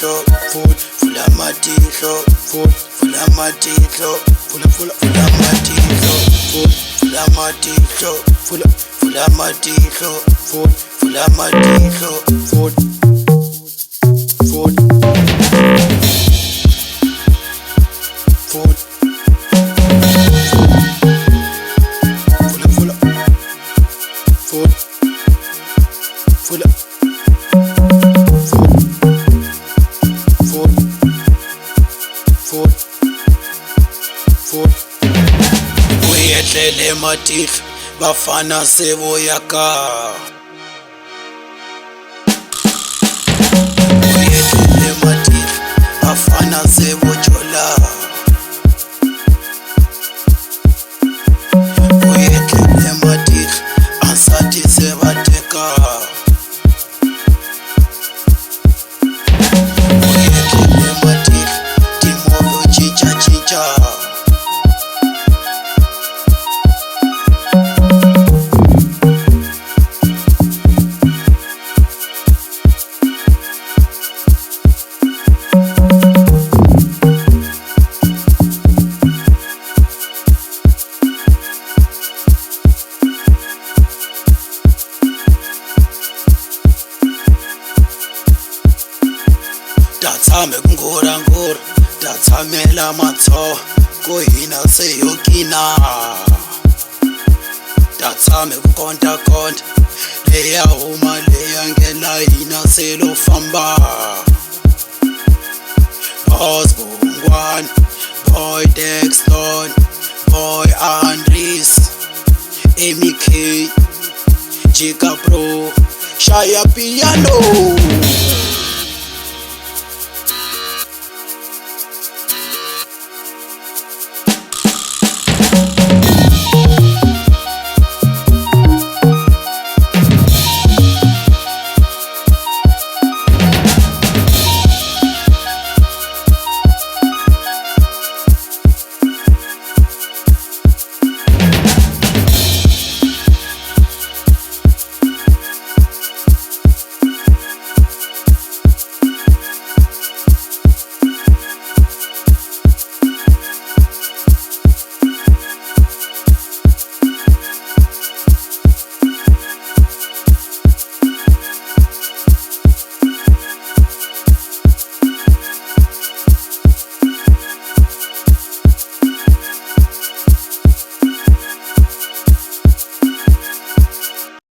Matihlo, Phula Matihlo, Phula Matihlo, Phula Matihlo, Phula Matihlo, Phula Matihlo, Phula Matihlo, Uyehlele Matihlo bafana seboyaka. Uyehlele Matihlo bafana sebojola. Uyehlele Matihlo ansathi sebateka. Uyehlele Matihlo timoyo chicha. Datsame ngora datsamela matso ko hina se yokina. Datsame konta leya huma leya ngela hina se lo famba. Boss Bongwan, boy Dexton, boy Andres, MEK, Jika Pro, Shaya Piano.